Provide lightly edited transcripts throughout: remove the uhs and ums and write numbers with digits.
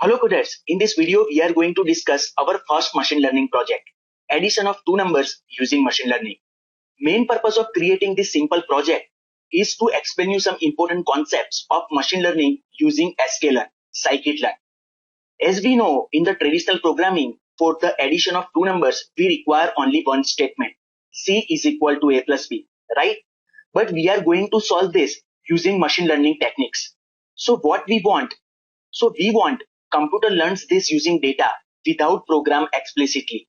Hello coders, in this video we are going to discuss our first machine learning project, addition of two numbers using machine learning. Main purpose of creating this simple project is to explain you some important concepts of machine learning using sklearn, scikit-learn. As we know, in the traditional programming, for the addition of two numbers, we require only one statement, C is equal to A plus B, right? But we are going to solve this using machine learning techniques. So what we want? We want computer learns this using data without program explicitly.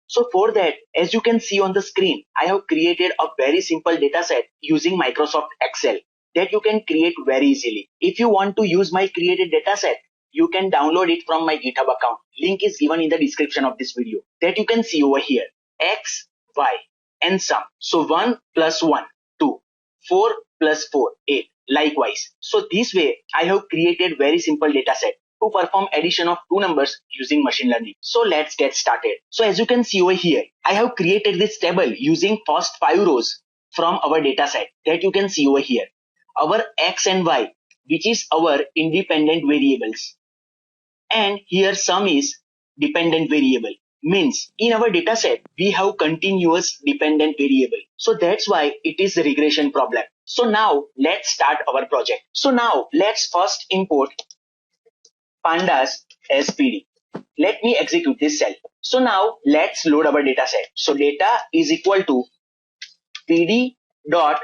So for that, as you can see on the screen, I have created a very simple data set using Microsoft Excel that you can create very easily. If you want to use my created data set, you can download it from my GitHub account. Link is given in the description of this video that you can see over here. X, Y, and sum. So 1 plus 1, 2. 4 plus 4, 8. Likewise. So this way, I have created very simple data set to perform addition of two numbers using machine learning. So let's get started. So as you can see over here, I have created this table using first 5 rows from our data set that you can see over here. Our X and Y, which is our independent variables. And here sum is dependent variable. Means in our data set, we have continuous dependent variable. So that's why it is a regression problem. So now let's start our project. So now let's first import pandas as PD. Let me execute this cell. So now let's load our data set. So data is equal to PD dot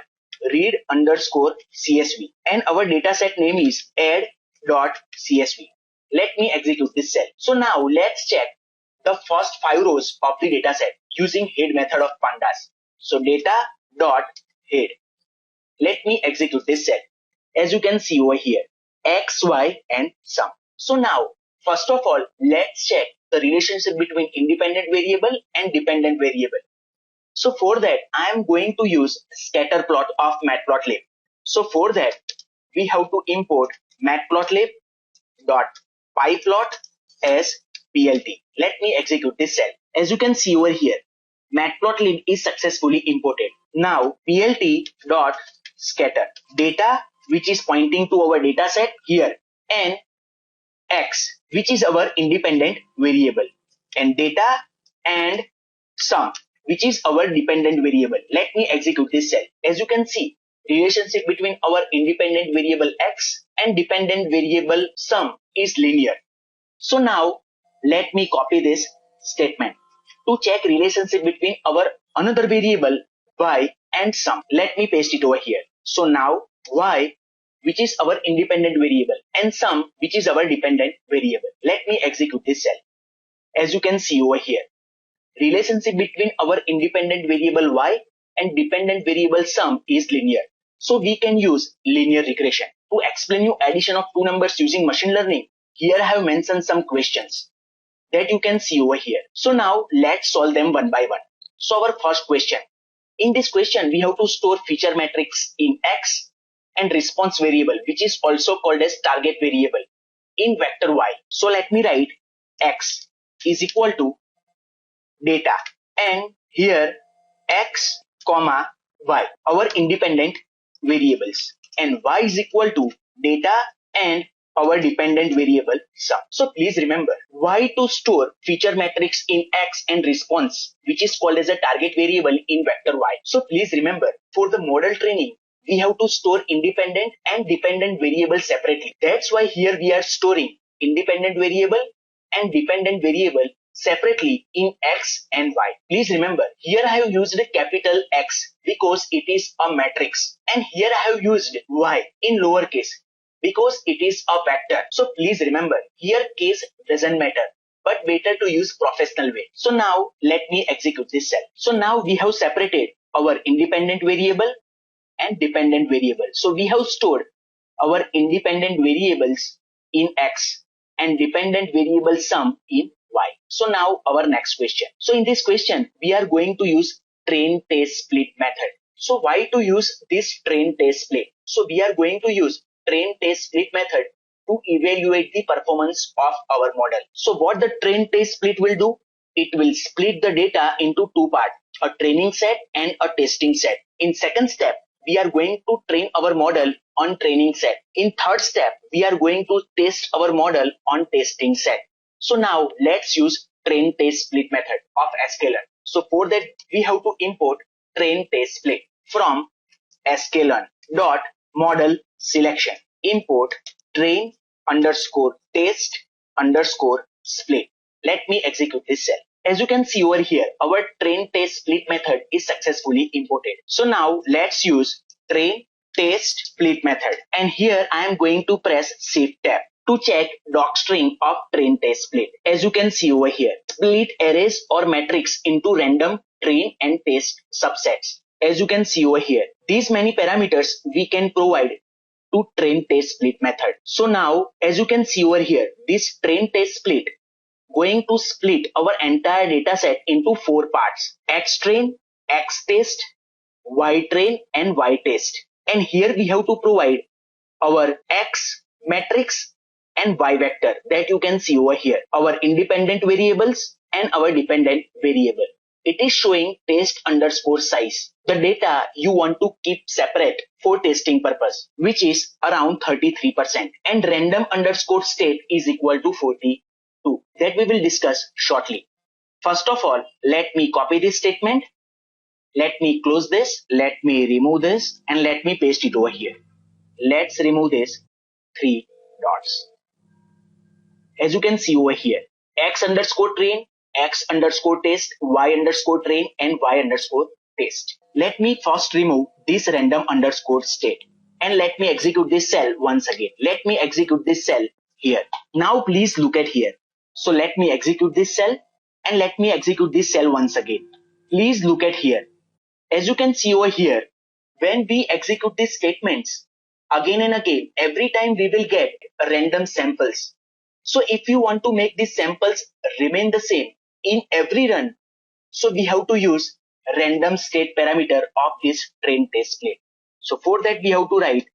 read underscore CSV. And our data set name is add dot CSV. Let me execute this cell. So now let's check the first 5 rows of the data set using head method of pandas. So data dot head. Let me execute this cell. As you can see over here, X, Y, and sum. So now, first of all, let's check the relationship between independent variable and dependent variable. So for that, I am going to use scatter plot of matplotlib. So for that, we have to import matplotlib.pyplot as plt. Let me execute this cell. As you can see over here, matplotlib is successfully imported. Now plt.scatter data, which is pointing to our data set here, and X, which is our independent variable, and data and sum, which is our dependent variable. Let me execute this cell. As you can see, relationship between our independent variable X and dependent variable sum is linear. So now let me copy this statement to check relationship between our another variable Y and sum. Let me paste it over here. So now Y, which is our independent variable, and sum, which is our dependent variable. Let me execute this cell. As you can see over here, relationship between our independent variable Y and dependent variable sum is linear. So we can use linear regression. To explain you addition of two numbers using machine learning, here I have mentioned some questions that you can see over here. So now let's solve them one by one. So our first question. In this question, we have to store feature matrix in X and response variable, which is also called as target variable, in vector Y. So let me write X is equal to data, and here X comma Y, our independent variables, and Y is equal to data and our dependent variable sum. So please remember, why to store feature matrix in X and response, which is called as a target variable in vector Y. So please remember, for the model training, we have to store independent and dependent variables separately. That's why here we are storing independent variable and dependent variable separately in X and Y. Please remember, here I have used a capital X because it is a matrix, and here I have used Y in lowercase because it is a vector. So please remember, here case doesn't matter, but better to use professional way. So now let me execute this cell. So now we have separated our independent variable and dependent variable. So we have stored our independent variables in X and dependent variable sum in Y. So now our next question. So in this question, we are going to use train test split method. So why to use this train test split? So we are going to use train test split method to evaluate the performance of our model. So what the train test split will do? It will split the data into two parts, a training set and a testing set. In second step, we are going to train our model on training set. In third step, we are going to test our model on testing set. So now let's use train test split method of sklearn. So for that, we have to import train test split from sklearn dot model selection. Import train underscore test underscore split. Let me execute this cell. As you can see over here, our train test split method is successfully imported. So now let's use train test split method. And here I am going to press shift tab to check docstring of train test split. As you can see over here, split arrays or matrix into random train and test subsets. As you can see over here, these many parameters we can provide to train test split method. So now, as you can see over here, this train test split going to split our entire data set into 4 parts: xtrain, xtest, ytrain and ytest. And here we have to provide our x matrix and y vector that you can see over here, our independent variables and our dependent variable. It is showing test underscore size, the data you want to keep separate for testing purpose, which is around 33%, and random underscore state is equal to 42, that we will discuss shortly. First of all, let me copy this statement. Let me close this. Let me remove this and let me paste it over here. Let's remove this 3 dots. As you can see over here, x underscore train, x underscore test, y underscore train and y underscore test. Let me first remove this random underscore state and let me execute this cell once again. Let me execute this cell here. Now please look at here. So let me execute this cell and let me execute this cell once again. Please look at here. As you can see over here, when we execute these statements again and again, every time we will get random samples. So if you want to make these samples remain the same in every run, so we have to use random state parameter of this train test split. So for that we have to write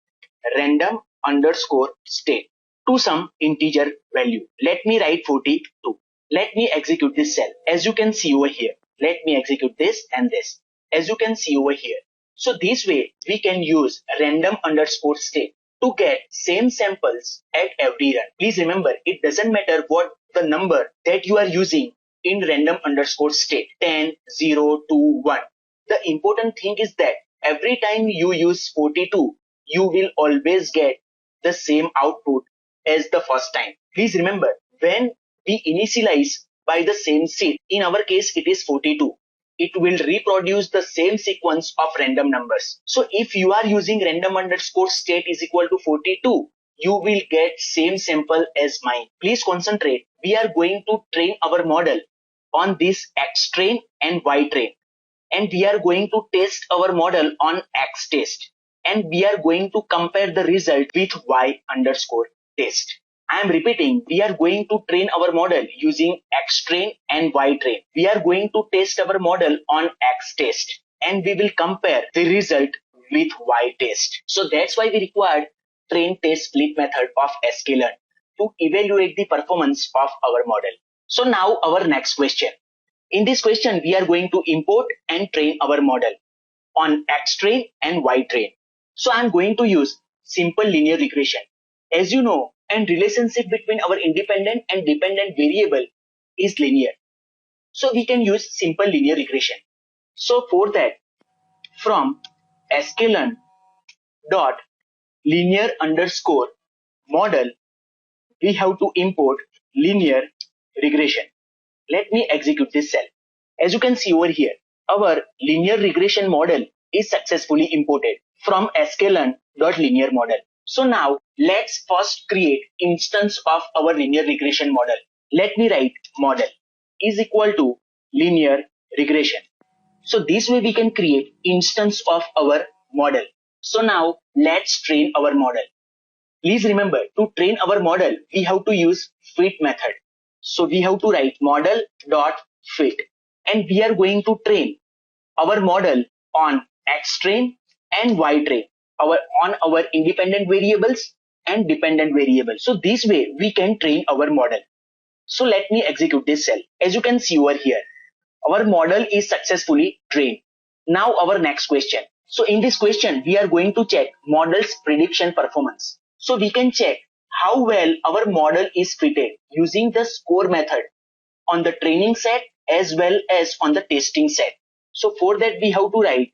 random underscore state to some integer value. Let me write 42. Let me execute this cell. As you can see over here, let me execute this and this. As you can see over here. So this way we can use random underscore state to get same samples at every run. Please remember, it doesn't matter what the number that you are using in random underscore state, 10, 0, 2, 1. The important thing is that every time you use 42, you will always get the same output as the first time. Please remember, when we initialize by the same seed, in our case it is 42. It will reproduce the same sequence of random numbers. So if you are using random underscore state is equal to 42, you will get same sample as mine. Please concentrate. We are going to train our model on this xtrain and ytrain. And we are going to test our model on xtest. And we are going to compare the result with y underscore test. I am repeating, we are going to train our model using xtrain and ytrain. We are going to test our model on xtest and we will compare the result with ytest. So that's why we required train test split method of sklearn to evaluate the performance of our model. So now our next question. In this question, we are going to import and train our model on xtrain and ytrain. So I'm going to use simple linear regression. As you know, and relationship between our independent and dependent variable is linear. So we can use simple linear regression. So for that, from sklearn dot linear underscore model, we have to import linear regression. Let me execute this cell. As you can see over here, our linear regression model is successfully imported from sklearn dot linear model. So now let's first create instance of our linear regression model. Let me write model is equal to linear regression. So this way we can create instance of our model. So now let's train our model. Please remember, to train our model, we have to use fit method. So we have to write model dot fit and we are going to train our model on xtrain and ytrain. On our independent variables and dependent variables. So this way we can train our model. So let me execute this cell. As you can see over here, our model is successfully trained. Now our next question. So in this question, we are going to check model's prediction performance. So we can check how well our model is fitted using the score method on the training set as well as on the testing set. So for that we have to write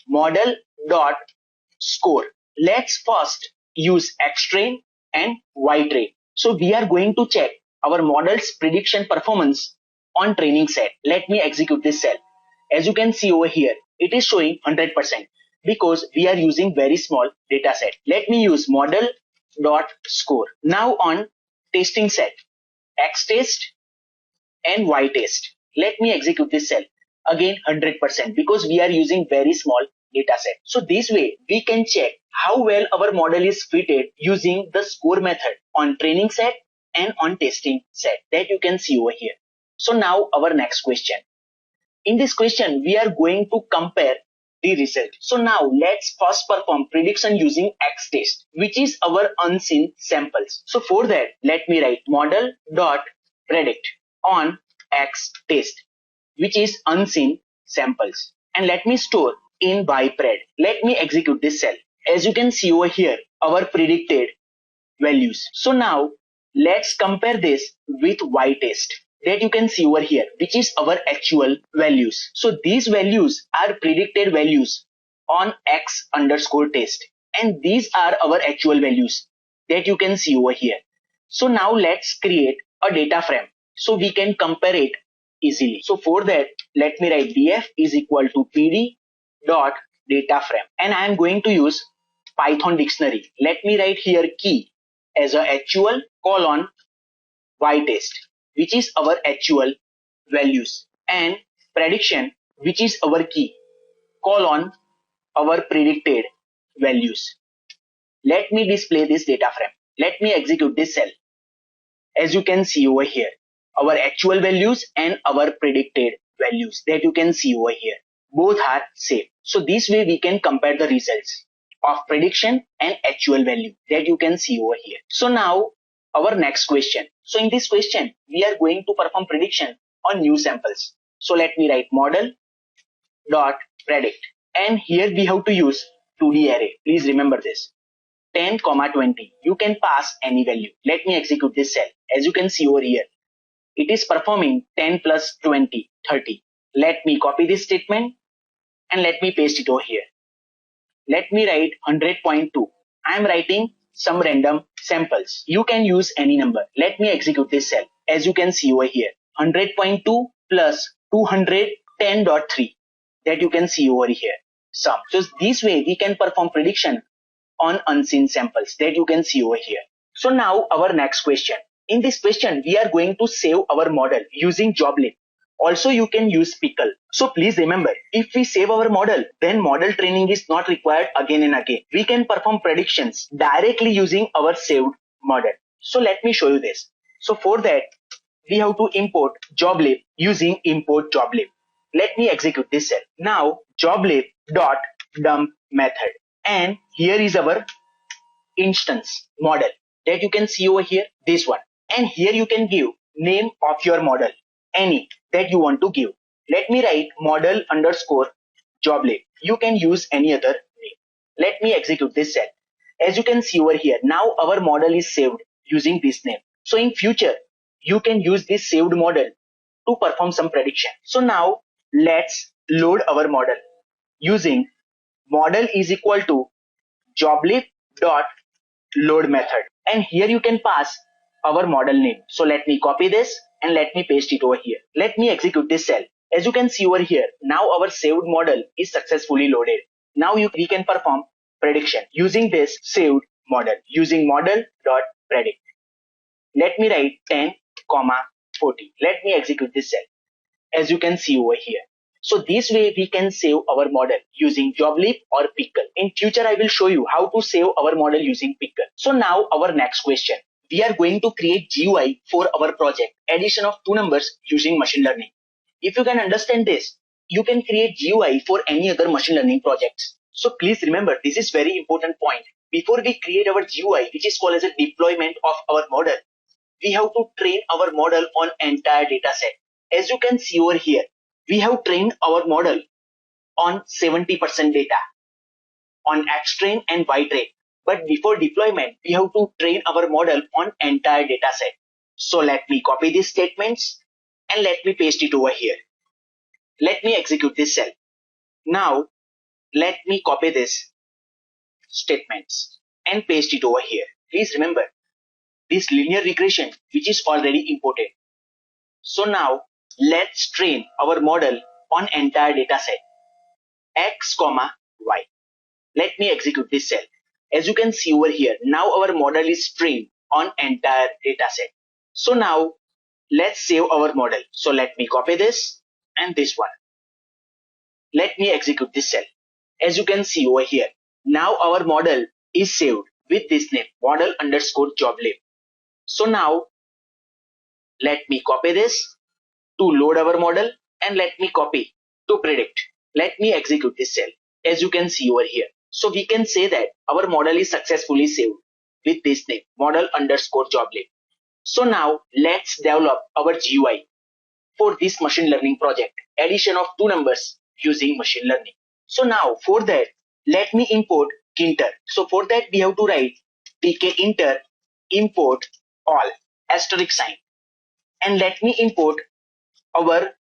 model dot score. Let's first use xtrain and ytrain. So we are going to check our model's prediction performance on training set. Let me execute this cell. As you can see over here, it is showing 100% because we are using very small data set. Let me use model dot score. Now on testing set, xtest and ytest. Let me execute this cell. Again 100% because we are using very small data set. So this way we can check how well our model is fitted using the score method on training set and on testing set that you can see over here. So now our next question. In this question, we are going to compare the result. So now let's first perform prediction using xtest, which is our unseen samples. So for that, let me write model dot predict on xtest, which is unseen samples, and let me store in ypred. Let me execute this cell. As you can see over here, our predicted values. So now let's compare this with ytest that you can see over here, which is our actual values. So these values are predicted values on x underscore test, and these are our actual values that you can see over here. So now let's create a data frame so we can compare it easily. So for that, let me write df is equal to pd dot data frame, and I am going to use Python dictionary. Let me write here key as a actual colon ytest, which is our actual values, and prediction, which is our key colon our predicted values. Let me display this data frame. Let me execute this cell. As you can see over here, our actual values and our predicted values that you can see over here, both are same. So this way we can compare the results of prediction and actual value that you can see over here. So now our next question. So in this question, we are going to perform prediction on new samples. So let me write model dot predict, and here we have to use 2D array. Please remember this. 10, 20. You can pass any value. Let me execute this cell. As you can see over here, it is performing 10 plus 20, 30. Let me copy this statement and let me paste it over here. Let me write 100.2. I am writing some random samples. You can use any number. Let me execute this cell. As you can see over here, 100.2 plus 210.3 that you can see over here. Sum. So this way we can perform prediction on unseen samples that you can see over here. So now our next question. In this question, we are going to save our model using joblib. Also, you can use pickle. So please remember, if we save our model, then model training is not required again and again. We can perform predictions directly using our saved model. So let me show you this. So for that, we have to import joblib using import joblib. Let me execute this cell. Now joblib dot dump method, and here is our instance model that you can see over here, this one, and here you can give name of your model, any that you want to give. Let me write model underscore joblib. You can use any other name. Let me execute this cell. As you can see over here, now our model is saved using this name. So in future, you can use this saved model to perform some prediction. So now let's load our model using model is equal to joblib dot load method, and here you can pass our model name. So let me copy this and let me paste it over here. Let me execute this cell. As you can see over here, now our saved model is successfully loaded. Now we can perform prediction using this saved model using model dot predict. Let me write 10, 40. Let me execute this cell. As you can see over here. So this way we can save our model using joblib or pickle. In future, I will show you how to save our model using pickle. So now our next question. We are going to create GUI for our project, addition of two numbers using machine learning. If you can understand this, you can create GUI for any other machine learning projects. So please remember, this is very important point. Before we create our GUI, which is called as a deployment of our model, we have to train our model on entire data set. As you can see over here, we have trained our model on 70% data. on X train and Y train. But before deployment, we have to train our model on entire data set. So let me copy these statements and let me paste it over here. Let me execute this cell. Now, let me copy this statements and paste it over here. Please remember, this linear regression which is already imported. So now, let's train our model on entire data set X, Y. Let me execute this cell. As you can see over here, now our model is trained on entire data set. So now, let's save our model. So let me copy this and this one. Let me execute this cell. As you can see over here, now our model is saved with this name, model underscore joblib. So now, let me copy this to load our model and let me copy to predict. Let me execute this cell. As you can see over here. So we can say that our model is successfully saved with this name, model underscore joblib. So now let's develop our GUI for this machine learning project, addition of two numbers using machine learning. So now for that, let me import Kinter. So for that we have to write tkinter import all asterisk sign, and let me import our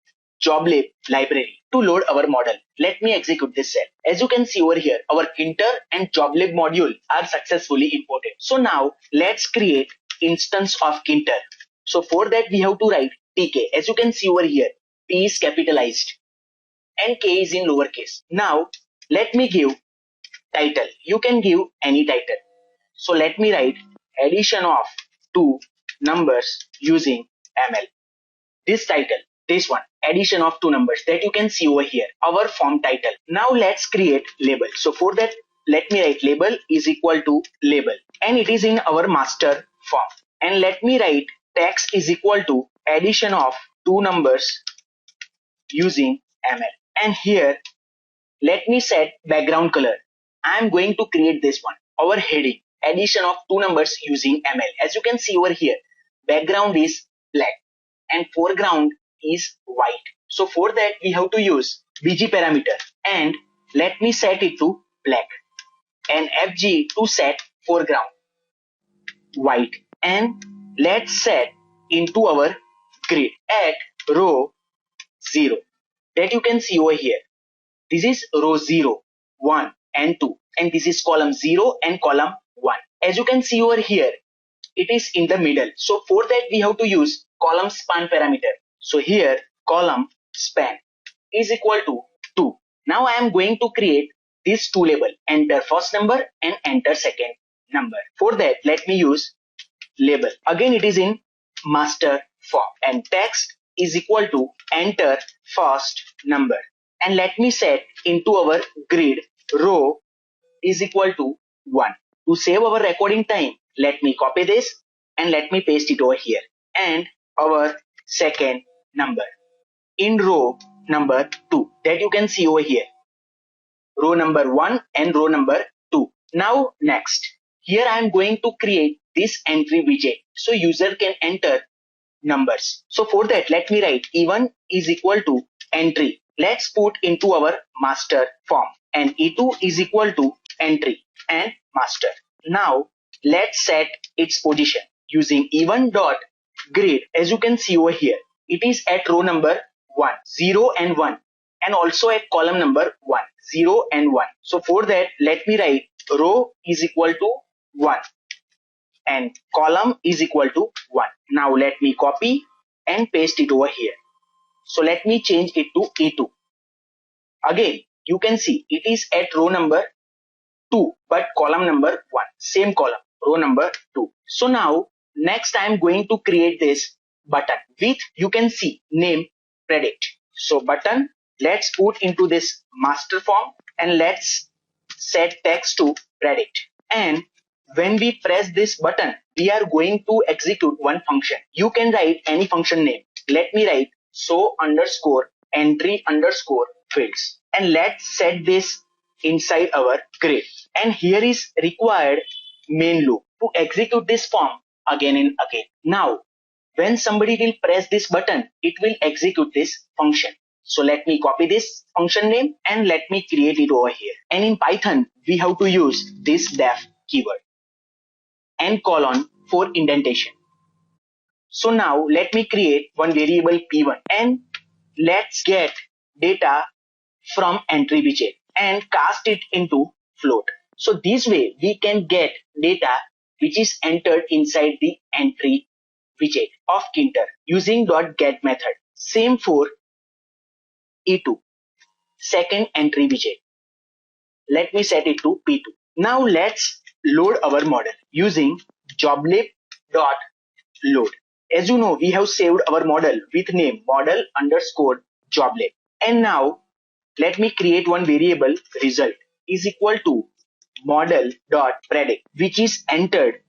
joblib library to load our model. Let me execute this cell. As you can see over here, our Kinter and joblib module are successfully imported. So now let's create instance of Kinter. So for that we have to write tk. As you can see over here, T is capitalized and K is in lowercase. Now let me give title. You can give any title. So let me write addition of two numbers using ML. This title, this one, addition of two numbers that you can see over here, our form title. Now let's create label. So for that, let me write label is equal to label, and it is in our master form. And let me write text is equal to addition of two numbers using ML. And here, let me set background color. I am going to create this one, our heading, addition of two numbers using ML. As you can see over here, background is black and foreground is white. So for that we have to use bg parameter, and let me set it to black and fg to set foreground white, and let's set into our grid at row 0 that you can see over here. This is row 0, 1 and 2, and this is column 0 and column 1. As you can see over here, it is in the middle. So for that we have to use column span parameter. So here column span is equal to 2. Now I am going to create this two label, enter first number and enter second number. For that let me use label. Again it is in master form, and text is equal to enter first number, and let me set into our grid row is equal to 1. To save our recording time, let me copy this and let me paste it over here, and our second number in row number 2 that you can see over here, row number 1 and row number 2. Now next, here I am going to create this entry widget so user can enter numbers. So for that let me write E1 is equal to entry. Let's put into our master form, and E2 is equal to entry and master. Now let's set its position using E1 dot grid. As you can see over here, it is at row number 1, 0 and 1, and also at column number 1, 0 and 1. So for that let me write row is equal to 1 and column is equal to 1. Now let me copy and paste it over here. So let me change it to E2. Again you can see it is at row number 2 but column number 1, same column, row number 2. So now next I am going to create this button with, you can see, name predict. So button, let's put into this master form and let's set text to predict, and when we press this button we are going to execute one function. You can write any function name. Let me write show underscore entry underscore fields, and let's set this inside our grid. And here is required main loop to execute this form again and again. Now when somebody will press this button, it will execute this function. So let me copy this function name and let me create it over here. And in Python, we have to use this def keyword and colon for indentation. So now let me create one variable p1 and let's get data from entry widget and cast it into float. So this way we can get data which is entered inside the entry widget of Kinter using .get method. Same for E2, second entry widget. Let me set it to P2. Now let's load our model using joblib.load. As you know, we have saved our model with name model underscore joblib. And now let me create one variable result is equal to model.predict, which is entered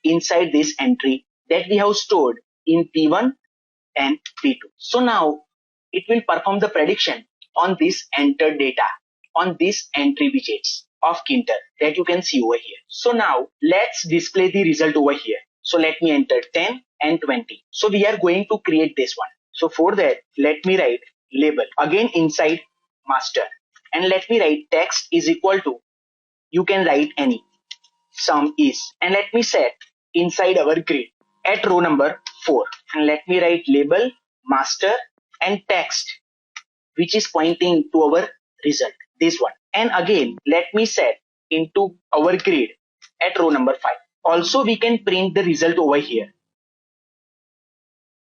inside this entry that we have stored in P1 and P2. So now it will perform the prediction on this entered data on this entry widgets of Kinter that you can see over here. So now let's display the result over here. So let me enter 10 and 20. So we are going to create this one. So for that, let me write label again inside master and let me write text is equal to, you can write any, sum is, and let me set inside our grid at row number 4 and let me write label master and text which is pointing to our result, this one, and again let me set into our grid at row number 5. Also we can print the result over here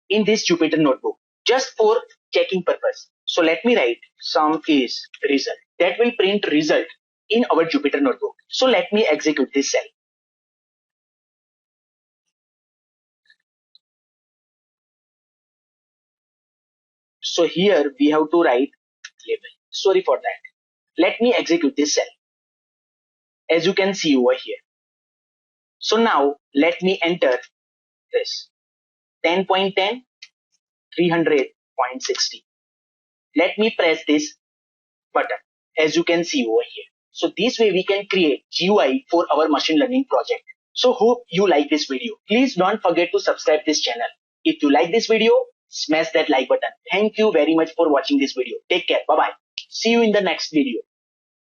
in this Jupyter notebook just for checking purpose. So let me write sum is result. That will print result in our Jupyter notebook. So let me execute this cell. So here we have to write label. Sorry for that. Let me execute this cell. As you can see over here. So now let me enter this 10.10, 300.60. Let me press this button as you can see over here. So this way we can create GUI for our machine learning project. So hope you like this video. Please don't forget to subscribe this channel. If you like this video, smash that like button. Thank you very much for watching this video. Take care. Bye bye. See you in the next video.